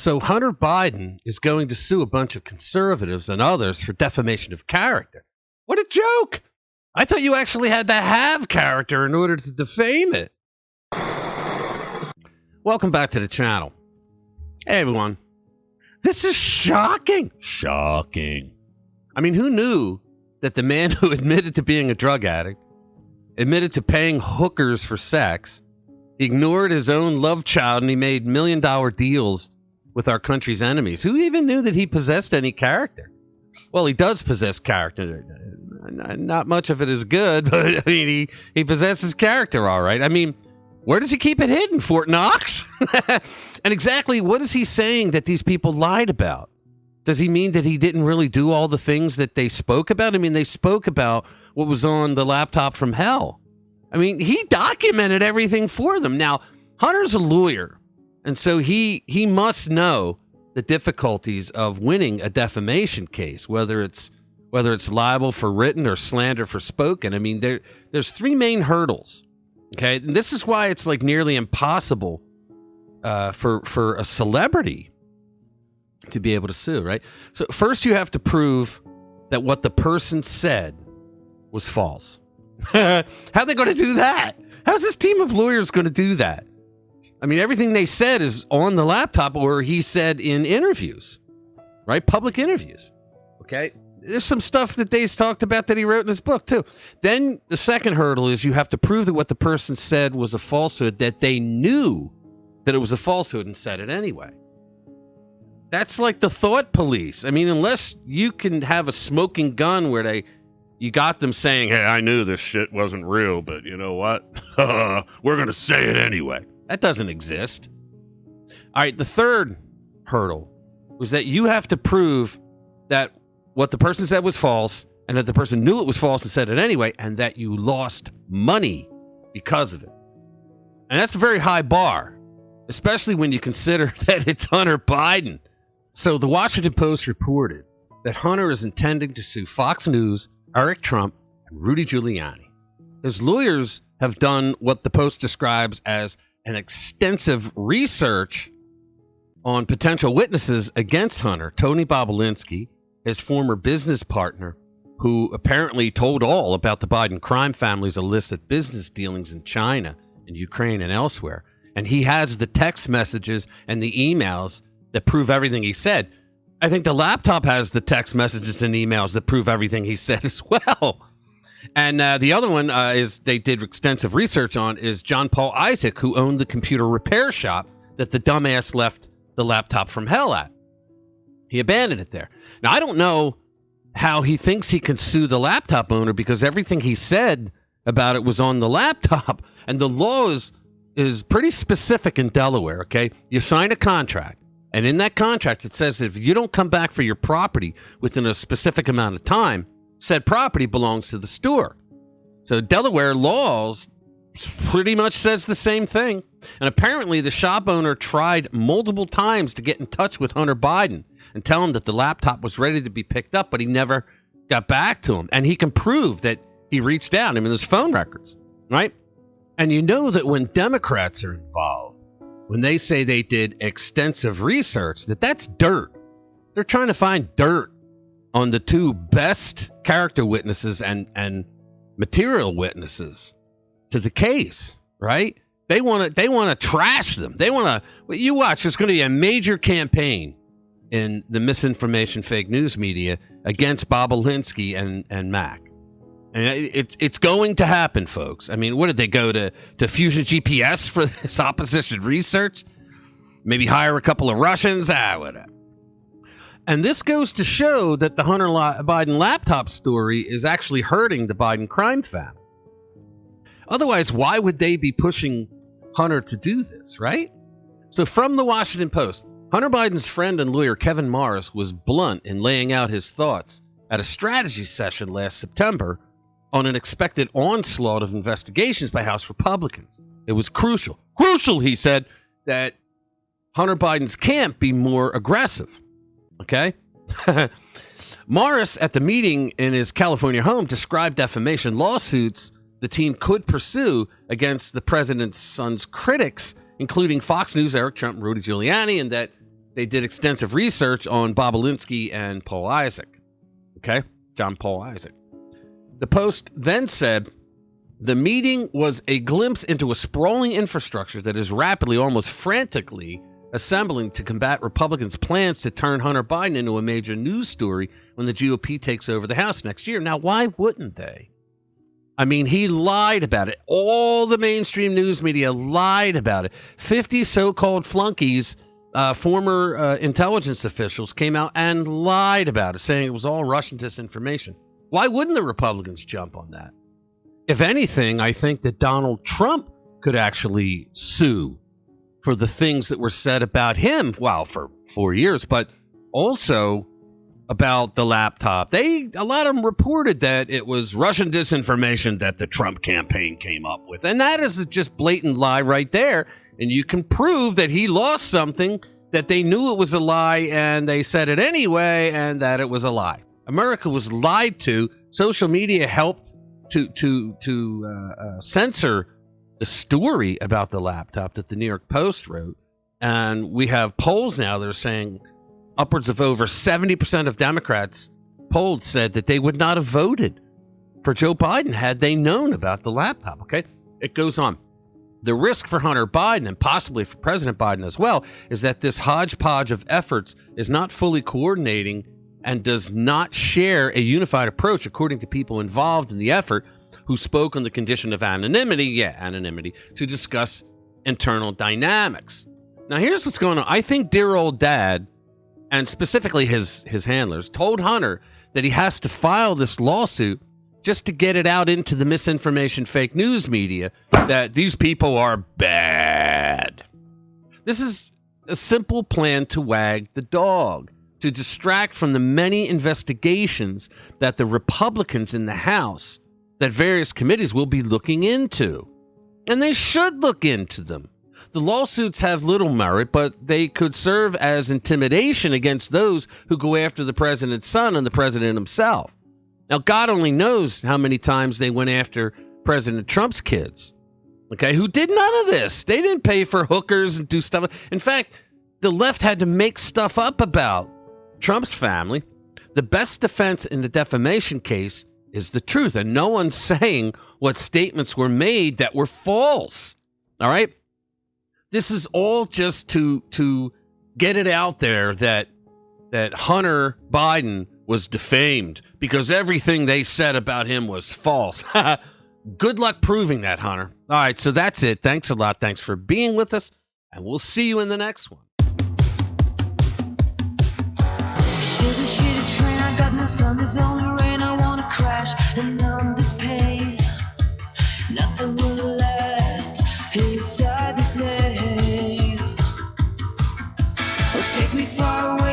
So Hunter Biden is going to sue a bunch of conservatives and others for defamation of character. What a joke! I thought you actually had to have character in order to defame it. Welcome back to the channel. Hey everyone. This is shocking. Shocking. I mean, who knew that the man who admitted to being a drug addict, admitted to paying hookers for sex, ignored his own love child, and he made $1 million deals with our country's enemies? Who even knew that he possessed any character? Well, he does possess character. Not much of it is good, but I mean, he possesses character, all right. I mean, where does he keep it hidden? Fort Knox? And exactly what is he saying that these people lied about? Does he mean that he didn't really do all the things that they spoke about? I mean, they spoke about what was on the laptop from hell. I mean, he documented everything for them. Now, Hunter's a lawyer, and so he must know the difficulties of winning a defamation case, whether it's libel for written or slander for spoken. I mean, there's three main hurdles. Okay, and this is why it's like nearly impossible for a celebrity to be able to sue, right? So first you have to prove that what the person said was false. How are they going to do that? How's this team of lawyers going to do that? I mean, everything they said is on the laptop, or he said in interviews, right? Public interviews. Okay. There's some stuff that Dave's talked about that he wrote in his book too. Then the second hurdle is you have to prove that what the person said was a falsehood, that they knew that it was a falsehood and said it anyway. That's like the thought police. I mean, unless you can have a smoking gun where you got them saying, hey, I knew this shit wasn't real, but you know what? We're going to say it anyway. That doesn't exist. All right, the third hurdle was that you have to prove that what the person said was false, and that the person knew it was false and said it anyway, and that you lost money because of it. And that's a very high bar, especially when you consider that it's Hunter Biden. So the Washington Post reported that Hunter is intending to sue Fox News, Eric Trump, and Rudy Giuliani. His lawyers have done what the Post describes as an extensive research on potential witnesses against Hunter. Tony Bobulinski, his former business partner, who apparently told all about the Biden crime family's illicit business dealings in China and Ukraine and elsewhere. And he has the text messages and the emails that prove everything he said. I think the laptop has the text messages and emails that prove everything he said as well. And the other one is they did extensive research on is John Paul Isaac, who owned the computer repair shop that the dumbass left the laptop from hell at. He abandoned it there. Now, I don't know how he thinks he can sue the laptop owner because everything he said about it was on the laptop. And the law is pretty specific in Delaware, okay? You sign a contract. And in that contract, it says if you don't come back for your property within a specific amount of time, said property belongs to the store. So Delaware laws pretty much says the same thing. And apparently the shop owner tried multiple times to get in touch with Hunter Biden and tell him that the laptop was ready to be picked up, but he never got back to him. And he can prove that he reached out. I mean, there's phone records, right? And you know that when Democrats are involved, when they say they did extensive research, that's dirt. They're trying to find dirt on the two best character witnesses and material witnesses to the case, right? They want to trash them. They want to. You watch. There's going to be a major campaign in the misinformation, fake news media against Bobulinski and Mac, and it's going to happen, folks. I mean, what did they go to Fusion GPS for this opposition research? Maybe hire a couple of Russians? Whatever. And this goes to show that the Hunter Biden laptop story is actually hurting the Biden crime family. Otherwise, why would they be pushing Hunter to do this, right? So from the Washington Post, Hunter Biden's friend and lawyer Kevin Morris was blunt in laying out his thoughts at a strategy session last September on an expected onslaught of investigations by House Republicans. It was crucial, he said, that Hunter Biden's camp be more aggressive. Okay? Morris, at the meeting in his California home, described defamation lawsuits the team could pursue against the president's son's critics, including Fox News, Eric Trump, and Rudy Giuliani, and that they did extensive research on Bobolinsky and Paul Isaac. Okay? John Paul Isaac. The Post then said, the meeting was a glimpse into a sprawling infrastructure that is rapidly, almost frantically, assembling to combat Republicans' plans to turn Hunter Biden into a major news story when the GOP takes over the House next year. Now, why wouldn't they? I mean, he lied about it. All the mainstream news media lied about it. 50 so-called flunkies, former intelligence officials, came out and lied about it, saying it was all Russian disinformation. Why wouldn't the Republicans jump on that? If anything, I think that Donald Trump could actually sue for the things that were said about him, well, for 4 years, but also about the laptop. A lot of them reported that it was Russian disinformation that the Trump campaign came up with. And that is just blatant lie right there. And you can prove that he lost something, that they knew it was a lie and they said it anyway, and that it was a lie. America was lied to. Social media helped to censor the story about the laptop that the New York Post wrote. And we have polls now that are saying upwards of over 70% of Democrats polled said that they would not have voted for Joe Biden had they known about the laptop. Okay, it goes on. The risk for Hunter Biden, and possibly for President Biden as well, is that this hodgepodge of efforts is not fully coordinating and does not share a unified approach, according to people involved in the effort who spoke on the condition of anonymity, to discuss internal dynamics. Now, here's what's going on. I think dear old dad, and specifically his handlers, told Hunter that he has to file this lawsuit just to get it out into the misinformation fake news media that these people are bad. This is a simple plan to wag the dog, to distract from the many investigations that the Republicans in the House, that various committees will be looking into. And they should look into them. The lawsuits have little merit, but they could serve as intimidation against those who go after the president's son and the president himself. Now, God only knows how many times they went after President Trump's kids, okay, who did none of this. They didn't pay for hookers and do stuff. In fact, the left had to make stuff up about Trump's family. The best defense in the defamation case is the truth, and no one's saying what statements were made that were false. All right? This is all just to get it out there that Hunter Biden was defamed because everything they said about him was false. Good luck proving that, Hunter. All right, so that's it. Thanks a lot. Thanks for being with us, and we'll see you in the next one. There's a shitty train, I got no sun, there's only rain, I wanna crash and numb this pain. Nothing will last inside this lane. Oh, take me far away.